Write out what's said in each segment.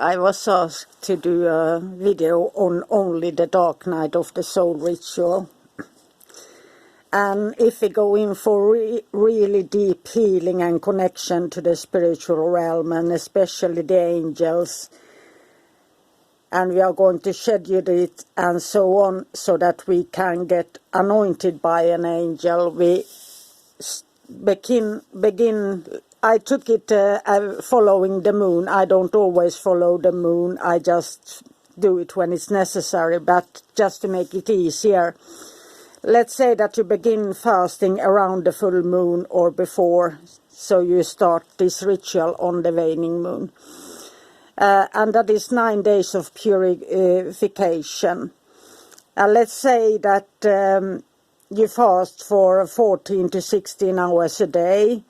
I was asked to do a video on only the dark night of the soul ritual. And if we go in for really deep healing and connection to the spiritual realm, and especially the angels, and we are going to schedule it and so on, so that we can get anointed by an angel, we begin. I took it following the moon. I don't always follow the moon. I just do it when it's necessary, but just to make it easier. Let's say that you begin fasting around the full moon or before, so you start this ritual on the waning moon. And that is 9 days of purification. Let's say that you fast for 14 to 16 hours a day.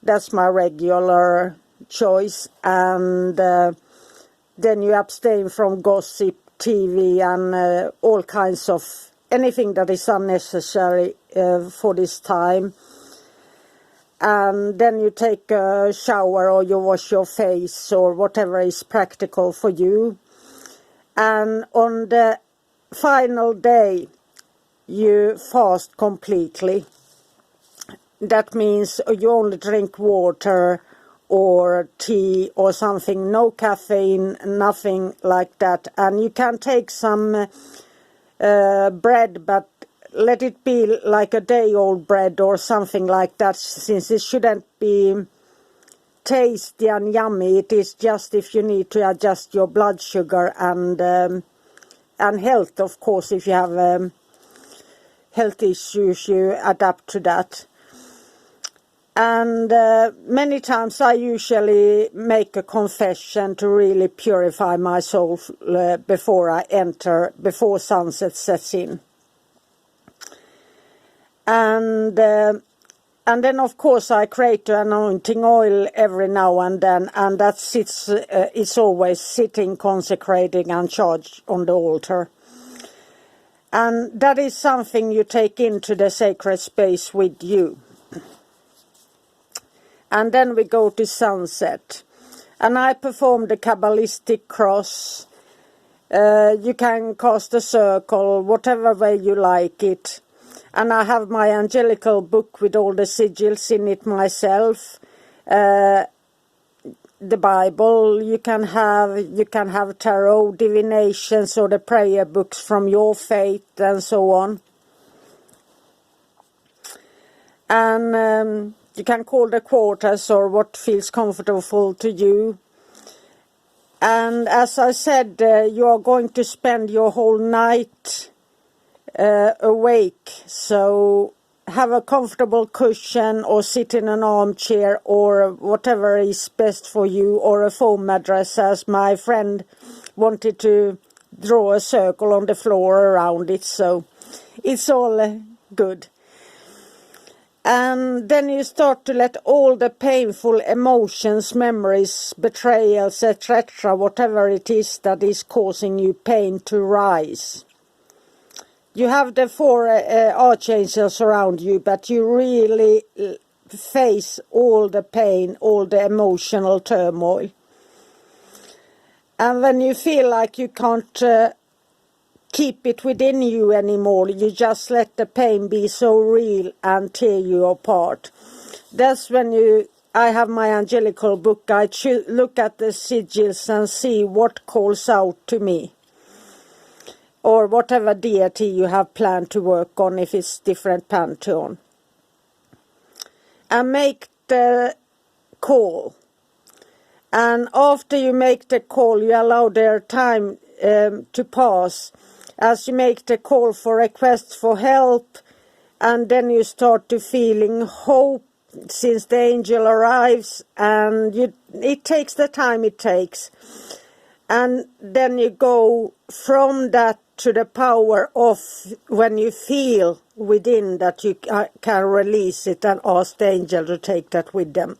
That's my regular choice. And then you abstain from gossip, TV, and all kinds of anything that is unnecessary for this time. And then you take a shower, or you wash your face, or whatever is practical for you. And on the final day, you fast completely. That means you only drink water or tea or something, no caffeine, nothing like that. And you can take some bread, but let it be like a day-old bread or something like that, since it shouldn't be tasty and yummy. It is just if you need to adjust your blood sugar and health, of course. If you have health issues, you adapt to that. And many times I usually make a confession to really purify my soul before sunset sets in. And then of course I create an anointing oil every now and then, and that it's always sitting, consecrating and charged on the altar. And that is something you take into the sacred space with you. And then we go to sunset. And I perform the Kabbalistic cross. You can cast a circle, whatever way you like it. And I have my angelical book with all the sigils in it myself. The Bible, you can have tarot, divinations, or the prayer books from your faith, and so on. And you can call the quarters or what feels comfortable to you. And as I said, you are going to spend your whole night awake. So have a comfortable cushion, or sit in an armchair, or whatever is best for you, or a foam mattress, as my friend wanted to draw a circle on the floor around it. So it's all good. And then you start to let all the painful emotions, memories, betrayals, etc., whatever it is that is causing you pain, to rise. You have the 4 archangels around you, but you really face all the pain, all the emotional turmoil. And when you feel like you can't keep it within you anymore, you just let the pain be so real and tear you apart. That's when I have my angelical book. I look at the sigils and see what calls out to me, or whatever deity you have planned to work on, if it's different pantheon, and make the call. And after you make the call, you allow their time to pass, as you make the call for requests for help, and then you start to feeling hope, since the angel arrives, and it takes the time it takes. And then you go from that to the power of when you feel within that you can release it, and ask the angel to take that with them.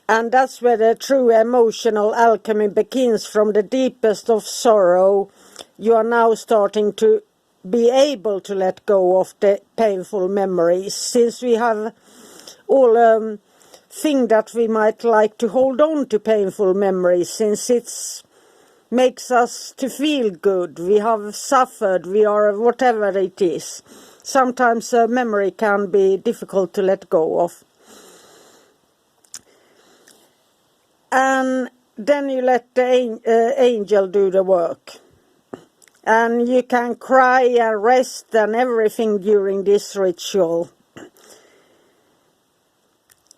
And that's where the true emotional alchemy begins. From the deepest of sorrow, you are now starting to be able to let go of the painful memories. Since we have all thing that we might like to hold on to painful memories, since it makes us to feel good. We have suffered, we are whatever it is. Sometimes a memory can be difficult to let go of. And then you let the angel do the work. And you can cry and rest and everything during this ritual.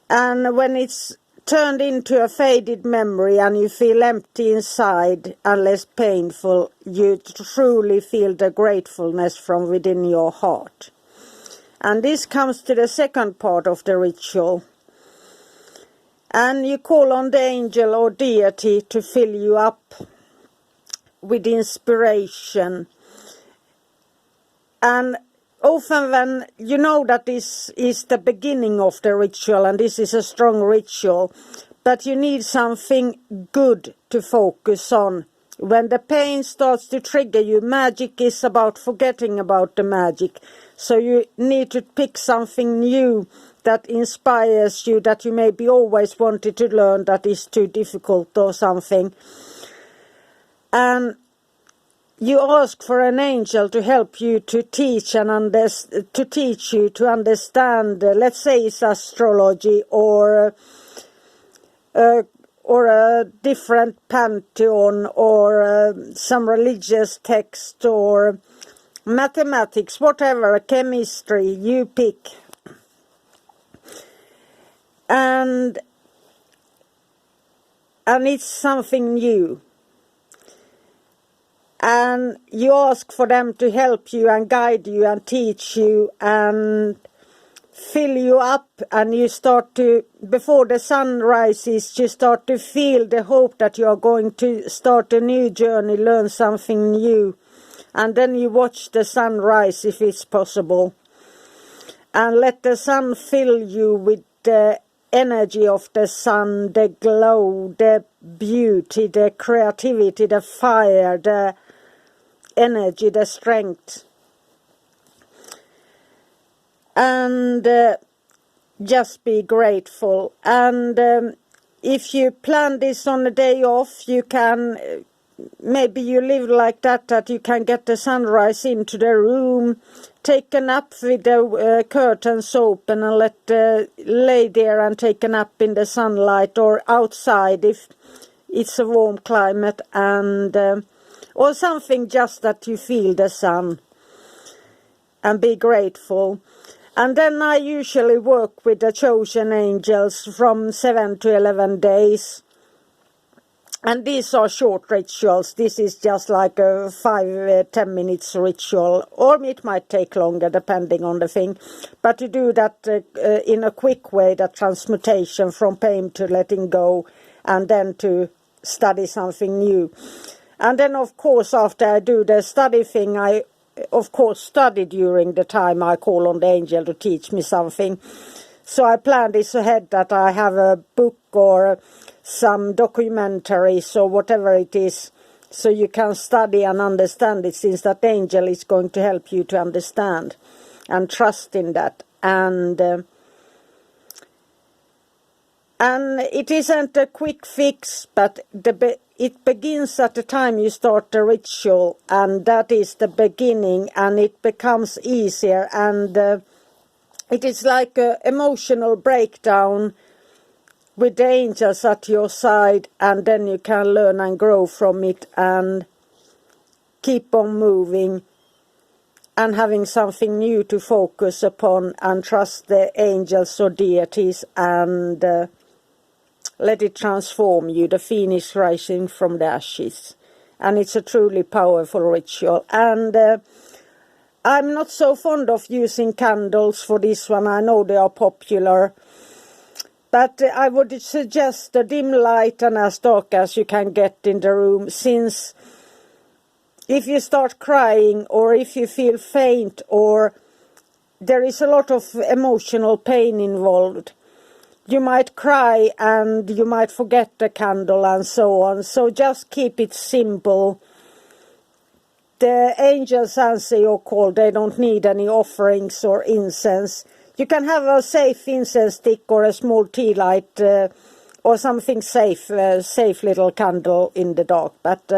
And when it's turned into a faded memory and you feel empty inside and less painful, you truly feel the gratefulness from within your heart. And this comes to the second part of the ritual. And you call on the angel or deity to fill you up with inspiration. And often when you know that this is the beginning of the ritual and this is a strong ritual, but you need something good to focus on. When the pain starts to trigger you, magic is about forgetting about the magic. So you need to pick something new that inspires you, that you maybe always wanted to learn that is too difficult or something. And you ask for an angel to help you to teach you to understand, let's say it's astrology or a different pantheon or some religious text or mathematics, whatever, chemistry, you pick. And it's something new. And you ask for them to help you and guide you and teach you and fill you up, and you start to, before the sun rises, you start to feel the hope that you are going to start a new journey, learn something new. And then you watch the sun rise if it's possible. And let the sun fill you with the energy of the sun, the glow, the beauty, the creativity, the fire, the energy, the strength. And just be grateful. And if you plan this on a day off, you can, maybe you live like that you can get the sunrise into the room, take a nap with the curtains open and lay there and take a nap in the sunlight, or outside if it's a warm climate, and or something just that you feel the sun, and be grateful. And then I usually work with the chosen angels from 7 to 11 days. And these are short rituals. This is just like a 5-10 minutes ritual, or it might take longer depending on the thing. But you do that in a quick way, that transmutation from pain to letting go, and then to study something new. And then, of course, after I do the study thing, I, of course, study during the time I call on the angel to teach me something. So I plan this ahead, that I have a book or some documentaries or whatever it is, so you can study and understand it, since that angel is going to help you to understand and trust in that. And it isn't a quick fix, but it begins at the time you start the ritual, and that is the beginning, and it becomes easier. And it is like an emotional breakdown with the angels at your side, and then you can learn and grow from it and keep on moving and having something new to focus upon, and trust the angels or deities, and let it transform you, the phoenix rising from the ashes. And it's a truly powerful ritual. And I'm not so fond of using candles for this one. I know they are popular. But I would suggest a dim light and as dark as you can get in the room, since if you start crying, or if you feel faint, or there is a lot of emotional pain involved, you might cry and you might forget the candle and so on. So just keep it simple. The angels answer your call. They don't need any offerings or incense. You can have a safe incense stick or a small tea light or something safe, safe little candle in the dark, but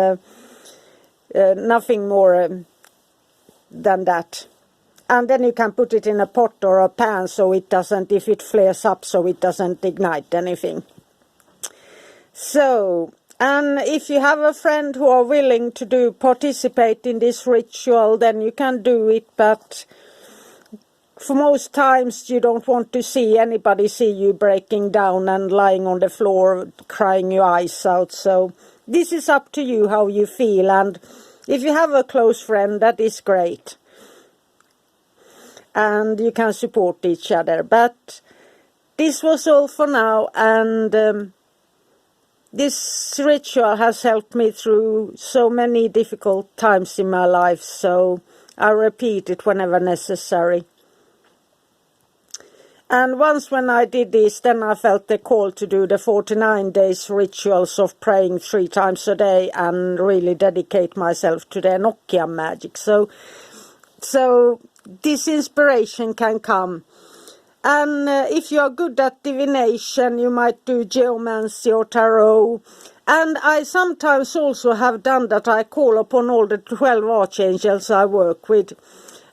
nothing more than that. And then you can put it in a pot or a pan so it doesn't, if it flares up, so it doesn't ignite anything. So, and if you have a friend who are willing to participate in this ritual, then you can do it, but for most times you don't want to see anybody see you breaking down and lying on the floor crying your eyes out. So this is up to you how you feel, and if you have a close friend, that is great. And you can support each other. But this was all for now, and this ritual has helped me through so many difficult times in my life, so I repeat it whenever necessary. And once when I did this, then I felt the call to do the 49 days rituals of praying 3 times a day and really dedicate myself to the Enochian-Magick. So this inspiration can come. And if you are good at divination, you might do geomancy or tarot. And I sometimes also have done that. I call upon all the 12 archangels I work with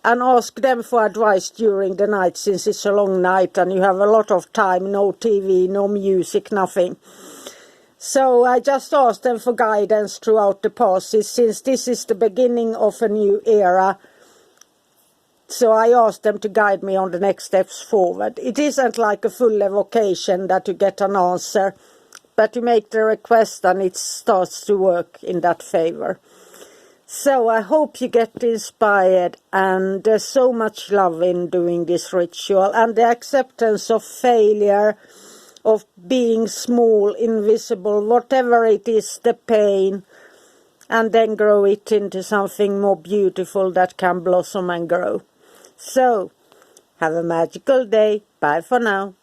and ask them for advice during the night, since it's a long night and you have a lot of time, no TV, no music, nothing. So I just ask them for guidance throughout the passes, since this is the beginning of a new era. So I ask them to guide me on the next steps forward. It isn't like a full evocation that you get an answer, but you make the request and it starts to work in that favor. So I hope you get inspired, and there's so much love in doing this ritual, and the acceptance of failure, of being small, invisible, whatever it is, the pain, and then grow it into something more beautiful that can blossom and grow. So, have a magical day. Bye for now.